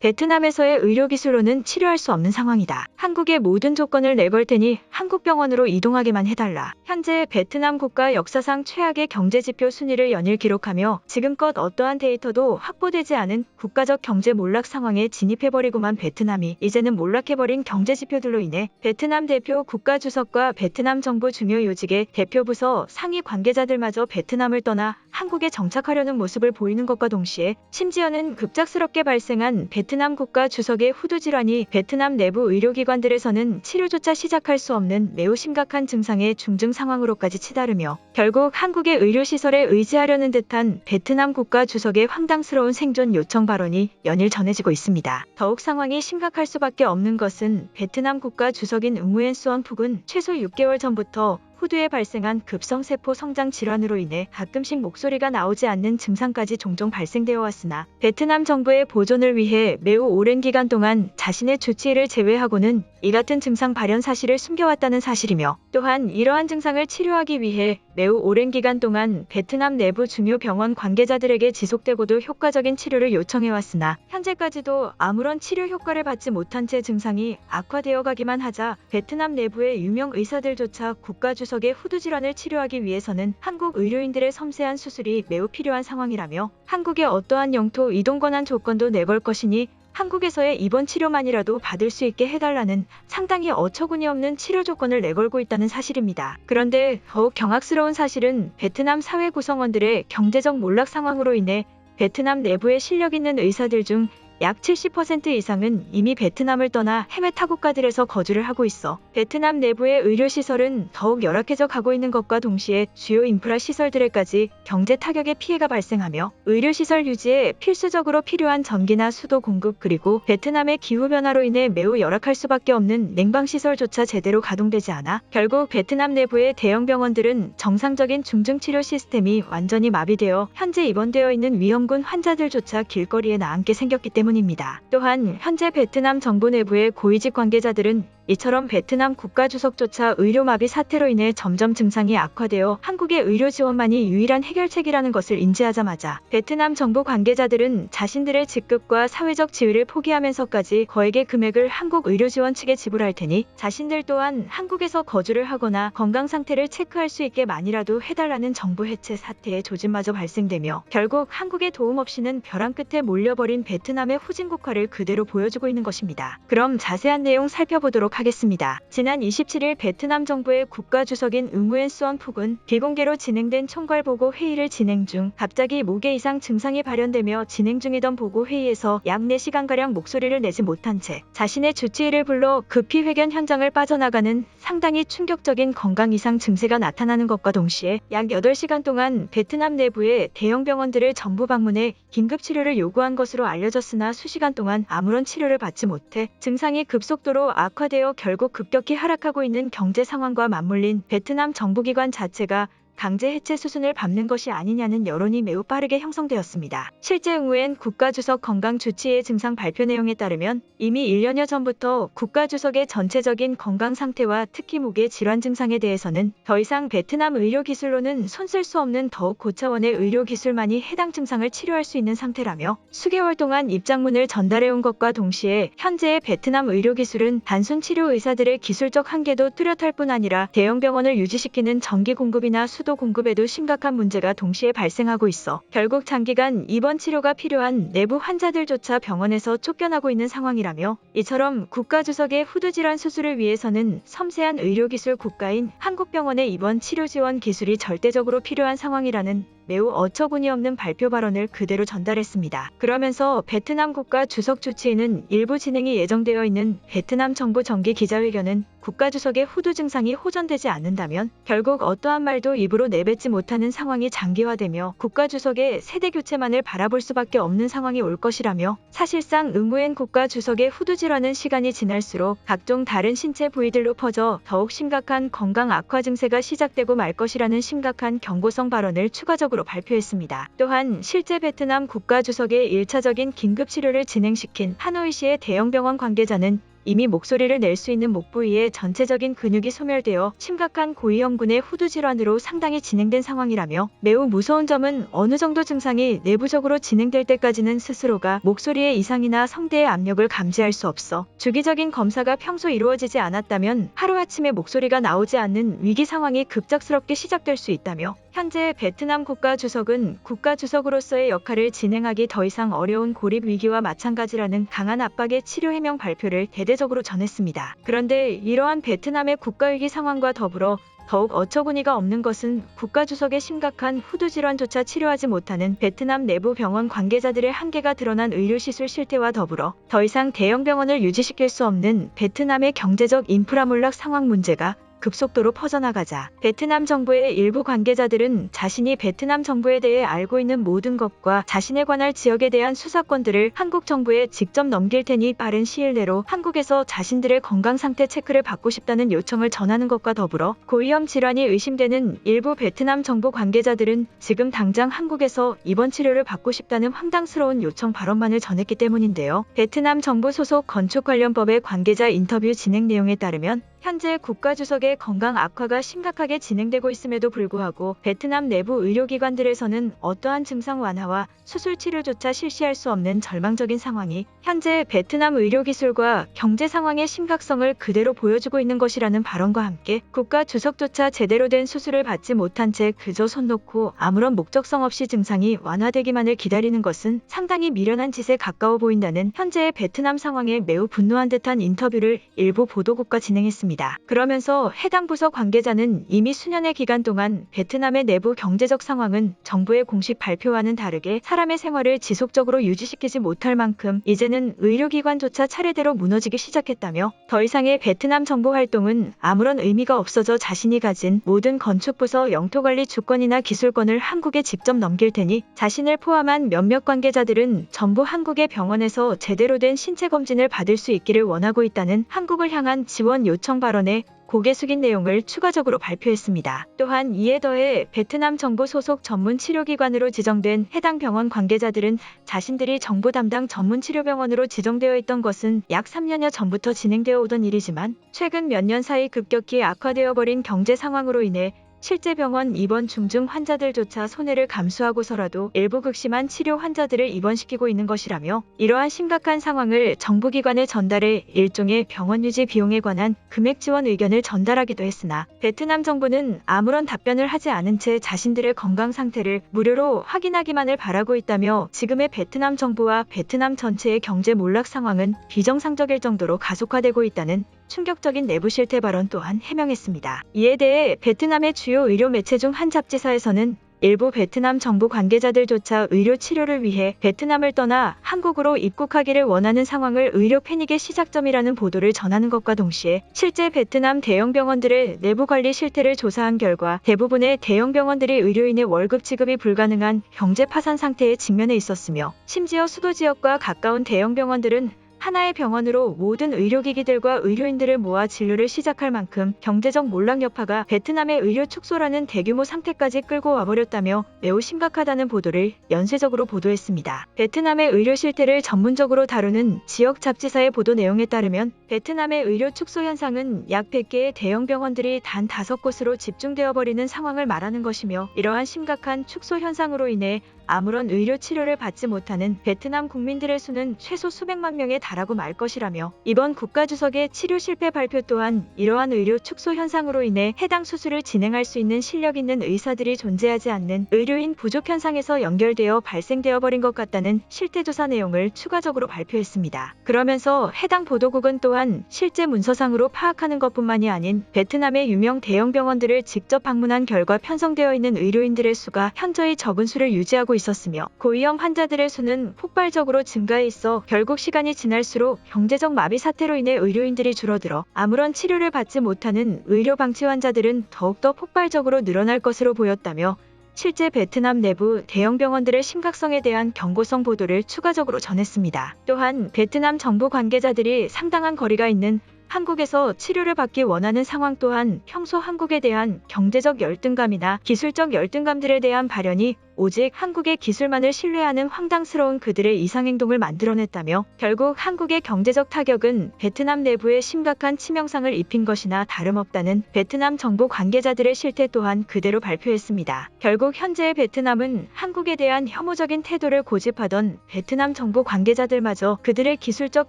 베트남에서의 의료기술로는 치료할 수 없는 상황이다. 한국의 모든 조건을 내걸 테니 한국 병원으로 이동하게만 해달라. 현재 베트남 국가 역사상 최악의 경제지표 순위를 연일 기록하며 지금껏 어떠한 데이터도 확보되지 않은 국가적 경제 몰락 상황에 진입해버리고만 베트남이 이제는 몰락해버린 경제지표들로 인해 베트남 대표 국가주석과 베트남 정부 중요 요직의 대표 부서 상위 관계자들마저 베트남을 떠나 한국에 정착하려는 모습을 보이는 것과 동시에 심지어는 급작스럽게 발생한 베트남 국가주석의 후두질환이 베트남 내부 의료기관들에서는 치료조차 시작할 수 없는 매우 심각한 증상의 중증 상황으로까지 치달으며 결국 한국의 의료시설에 의지하려는 듯한 베트남 국가주석의 황당스러운 생존 요청 발언이 연일 전해지고 있습니다. 더욱 상황이 심각할 수밖에 없는 것은 베트남 국가주석인 응우엔 수언푹은 최소 6개월 전부터 후두에 발생한 급성세포 성장 질환으로 인해 가끔씩 목소리가 나오지 않는 증상까지 종종 발생되어 왔으나 베트남 정부의 보존을 위해 매우 오랜 기간 동안 자신의 주치의를 제외하고는 이 같은 증상 발현 사실을 숨겨왔다는 사실이며 또한 이러한 증상을 치료하기 위해 매우 오랜 기간 동안 베트남 내부 중요 병원 관계자들에게 지속되고도 효과적인 치료를 요청해왔으나 현재까지도 아무런 치료 효과를 받지 못한 채 증상이 악화되어 가기만 하자 베트남 내부의 유명 의사들조차 국가주석의 후두질환을 치료하기 위해서는 한국 의료인들의 섬세한 수술이 매우 필요한 상황이라며 한국의 어떠한 영토 이동 권한 조건도 내걸 것이니 한국에서의 입원 치료만이라도 받을 수 있게 해달라는 상당히 어처구니 없는 치료 조건을 내걸고 있다는 사실입니다. 그런데 더욱 경악스러운 사실은 베트남 사회 구성원들의 경제적 몰락 상황으로 인해 베트남 내부에 실력 있는 의사들 중 약 70% 이상은 이미 베트남을 떠나 해외 타국가들에서 거주를 하고 있어 베트남 내부의 의료시설은 더욱 열악해져 가고 있는 것과 동시에 주요 인프라 시설들에까지 경제 타격의 피해가 발생하며 의료시설 유지에 필수적으로 필요한 전기나 수도 공급 그리고 베트남의 기후변화로 인해 매우 열악할 수밖에 없는 냉방시설조차 제대로 가동되지 않아 결국 베트남 내부의 대형 병원들은 정상적인 중증치료 시스템이 완전히 마비되어 현재 입원되어 있는 위험군 환자들조차 길거리에 나앉게 생겼기 때문입니다. 또한 현재 베트남 정부 내부의 고위직 관계자들은 이처럼 베트남 국가주석조차 의료마비 사태로 인해 점점 증상이 악화되어 한국의 의료 지원만이 유일한 해결책이라는 것을 인지하자마자 베트남 정부 관계자들은 자신들의 직급과 사회적 지위를 포기하면서까지 거액의 금액을 한국 의료지원 측에 지불할 테니 자신들 또한 한국에서 거주를 하거나 건강 상태를 체크할 수 있게 만이라도 해달라는 정부 해체 사태의 조짐마저 발생되며 결국 한국의 도움 없이는 벼랑 끝에 몰려버린 베트남의 후진국화를 그대로 보여주고 있는 것입니다. 그럼 자세한 내용 살펴보도록 하겠습니다. 지난 27일 베트남 정부의 국가주석인 응우엔 수언푹은 비공개로 진행된 총괄보고 회의를 진행 중 갑자기 목에 이상 증상이 발현되며 진행 중이던 보고 회의에서 약 4시간가량 목소리를 내지 못한 채 자신의 주치의를 불러 급히 회견 현장을 빠져나가는 상당히 충격적인 건강 이상 증세가 나타나는 것과 동시에 약 8시간 동안 베트남 내부의 대형 병원들을 전부 방문해 긴급 치료를 요구한 것으로 알려졌으나 수시간 동안 아무런 치료를 받지 못해 증상이 급속도로 악화되어 결국 급격히 하락하고 있는 경제 상황과 맞물린 베트남 정부기관 자체가 강제 해체 수순을 밟는 것이 아니냐는 여론이 매우 빠르게 형성되었습니다. 실제 응우엔 국가주석 건강주치의 증상 발표 내용에 따르면 이미 1년여 전부터 국가주석의 전체적인 건강 상태와 특히 목의 질환 증상에 대해서는 더 이상 베트남 의료기술로는 손쓸 수 없는 더욱 고차원의 의료기술만이 해당 증상을 치료할 수 있는 상태라며 수개월 동안 입장문을 전달해온 것과 동시에 현재의 베트남 의료기술은 단순 치료 의사들의 기술적 한계도 뚜렷할 뿐 아니라 대형 병원을 유지시키는 전기 공급이나 수도 공급에도 심각한 문제가 동시에 발생하고 있어 결국 장기간 입원 치료가 필요한 내부 환자들조차 병원에서 쫓겨나고 있는 상황이라며 이처럼 국가주석의 후두질환 수술을 위해서는 섬세한 의료기술 국가인 한국병원의 입원 치료 지원 기술이 절대적으로 필요한 상황이라는 매우 어처구니 없는 발표 발언을 그대로 전달했습니다. 그러면서 베트남 국가 주석 주치의는 일부 진행이 예정되어 있는 베트남 정부 정기 기자회견은 국가주석의 후두 증상이 호전되지 않는다면 결국 어떠한 말도 입으로 내뱉지 못하는 상황이 장기화되며 국가주석의 세대 교체만을 바라볼 수밖에 없는 상황이 올 것이라며 사실상 응우엔 국가주석의 후두질환은 시간이 지날수록 각종 다른 신체 부위들로 퍼져 더욱 심각한 건강 악화 증세가 시작되고 말 것이라는 심각한 경고성 발언을 추가적으로 발표했습니다. 또한 실제 베트남 국가주석의 1차적인 긴급치료를 진행시킨 하노이시의 대형 병원 관계자는 이미 목소리를 낼 수 있는 목 부위의 전체적인 근육이 소멸되어 심각한 고위험군의 후두 질환으로 상당히 진행된 상황이라며 매우 무서운 점은 어느 정도 증상이 내부적으로 진행될 때까지는 스스로가 목소리의 이상이나 성대의 압력을 감지할 수 없어 주기적인 검사가 평소 이루어지지 않았다면 하루아침에 목소리가 나오지 않는 위기 상황이 급작스럽게 시작될 수 있다며 현재 베트남 국가주석은 국가주석으로서의 역할을 진행하기 더 이상 어려운 고립 위기와 마찬가지라는 강한 압박의 치료 해명 발표를 대대적으로 전했습니다. 그런데 이러한 베트남의 국가위기 상황과 더불어 더욱 어처구니가 없는 것은 국가주석의 심각한 후두 질환조차 치료하지 못하는 베트남 내부 병원 관계자들의 한계가 드러난 의료시술 실태와 더불어 더 이상 대형 병원을 유지시킬 수 없는 베트남의 경제적 인프라 몰락 상황 문제가 급속도로 퍼져나가자 베트남 정부의 일부 관계자들은 자신이 베트남 정부에 대해 알고 있는 모든 것과 자신에 관할 지역에 대한 수사권들을 한국 정부에 직접 넘길 테니 빠른 시일 내로 한국에서 자신들의 건강 상태 체크를 받고 싶다는 요청을 전하는 것과 더불어 고위험 질환이 의심되는 일부 베트남 정부 관계자들은 지금 당장 한국에서 입원 치료를 받고 싶다는 황당스러운 요청 발언만을 전했기 때문인데요. 베트남 정부 소속 건축관련법의 관계자 인터뷰 진행 내용에 따르면 현재 국가주석의 건강 악화가 심각하게 진행되고 있음에도 불구하고 베트남 내부 의료기관들에서는 어떠한 증상 완화와 수술 치료조차 실시할 수 없는 절망적인 상황이 현재 베트남 의료기술과 경제 상황의 심각성을 그대로 보여주고 있는 것이라는 발언과 함께 국가주석조차 제대로 된 수술을 받지 못한 채 그저 손 놓고 아무런 목적성 없이 증상이 완화되기만을 기다리는 것은 상당히 미련한 짓에 가까워 보인다는 현재의 베트남 상황에 매우 분노한 듯한 인터뷰를 일부 보도국과 진행했습니다. 그러면서 해당 부서 관계자는 이미 수년의 기간 동안 베트남의 내부 경제적 상황은 정부의 공식 발표와는 다르게 사람의 생활을 지속적으로 유지시키지 못할 만큼 이제는 의료기관조차 차례대로 무너지기 시작했다며 더 이상의 베트남 정부 활동은 아무런 의미가 없어져 자신이 가진 모든 건축부서 영토관리 주권이나 기술권을 한국에 직접 넘길 테니 자신을 포함한 몇몇 관계자들은 전부 한국의 병원에서 제대로 된 신체 검진을 받을 수 있기를 원하고 있다는 한국을 향한 지원 요청 발언에 고개 숙인 내용을 추가적으로 발표했습니다. 또한 이에 더해 베트남 정부 소속 전문 치료기관으로 지정된 해당 병원 관계자들은 자신들이 정부 담당 전문 치료병원으로 지정되어 있던 것은 약 3년여 전부터 진행되어 오던 일이지만 최근 몇 년 사이 급격히 악화되어 버린 경제 상황으로 인해 실제 병원 입원 중증 환자들조차 손해를 감수하고서라도 일부 극심한 치료 환자들을 입원시키고 있는 것이라며 이러한 심각한 상황을 정부기관에 전달해 일종의 병원 유지 비용에 관한 금액 지원 의견을 전달하기도 했으나 베트남 정부는 아무런 답변을 하지 않은 채 자신들의 건강 상태를 무료로 확인하기만을 바라고 있다며 지금의 베트남 정부와 베트남 전체의 경제 몰락 상황은 비정상적일 정도로 가속화되고 있다는 충격적인 내부 실태 발언 또한 해명했습니다. 이에 대해 베트남의 주요 의료 매체 중 한 잡지사에서는 일부 베트남 정부 관계자들조차 의료 치료를 위해 베트남을 떠나 한국으로 입국하기를 원하는 상황을 의료 패닉의 시작점이라는 보도를 전하는 것과 동시에 실제 베트남 대형 병원들의 내부 관리 실태를 조사한 결과 대부분의 대형 병원들이 의료인의 월급 지급이 불가능한 경제 파산 상태에 직면해 있었으며 심지어 수도 지역과 가까운 대형 병원들은 하나의 병원으로 모든 의료기기들과 의료인들을 모아 진료를 시작할 만큼 경제적 몰락 여파가 베트남의 의료 축소라는 대규모 상태까지 끌고 와버렸다며 매우 심각하다는 보도를 연쇄적으로 보도했습니다. 베트남의 의료 실태를 전문적으로 다루는 지역 잡지사의 보도 내용에 따르면 베트남의 의료 축소 현상은 약 100개의 대형 병원들이 단 5곳으로 집중되어 버리는 상황을 말하는 것이며 이러한 심각한 축소 현상으로 인해 아무런 의료 치료를 받지 못하는 베트남 국민들의 수는 최소 수백만 명에 달하고 말 것이라며 이번 국가주석의 치료 실패 발표 또한 이러한 의료 축소 현상으로 인해 해당 수술을 진행할 수 있는 실력 있는 의사들이 존재하지 않는 의료인 부족 현상에서 연결되어 발생되어 버린 것 같다는 실태조사 내용을 추가적으로 발표했습니다. 그러면서 해당 보도국은 또한 실제 문서상으로 파악하는 것뿐만이 아닌 베트남의 유명 대형 병원들을 직접 방문한 결과 편성되어 있는 의료인들의 수가 현저히 적은 수를 유지하고 있었으며 고위험 환자들의 수는 폭발적으로 증가해 있어 결국 시간이 지날수록 경제적 마비 사태로 인해 의료인들이 줄어들어 아무런 치료를 받지 못하는 의료 방치 환자들은 더욱더 폭발적으로 늘어날 것으로 보였다며 실제 베트남 내부 대형 병원들의 심각성에 대한 경고성 보도를 추가적으로 전했습니다. 또한 베트남 정부 관계자들이 상당한 거리가 있는 한국에서 치료를 받기 원하는 상황 또한 평소 한국에 대한 경제적 열등감이나 기술적 열등감들에 대한 발현이 오직 한국의 기술만을 신뢰하는 황당스러운 그들의 이상행동을 만들어냈다며 결국 한국의 경제적 타격은 베트남 내부에 심각한 치명상을 입힌 것이나 다름없다는 베트남 정부 관계자들의 실태 또한 그대로 발표했습니다. 결국 현재의 베트남은 한국에 대한 혐오적인 태도를 고집하던 베트남 정부 관계자들마저 그들의 기술적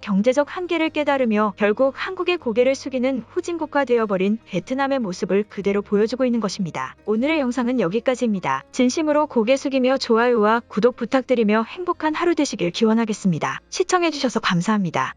경제적 한계를 깨달으며 결국 한국의 고개를 숙이는 후진국가 되어버린 베트남의 모습을 그대로 보여주고 있는 것입니다. 오늘의 영상은 여기까지입니다. 진심으로 고개 숙이며 좋아요와 구독 부탁드리며 행복한 하루 되시길 기원하겠습니다. 시청해주셔서 감사합니다.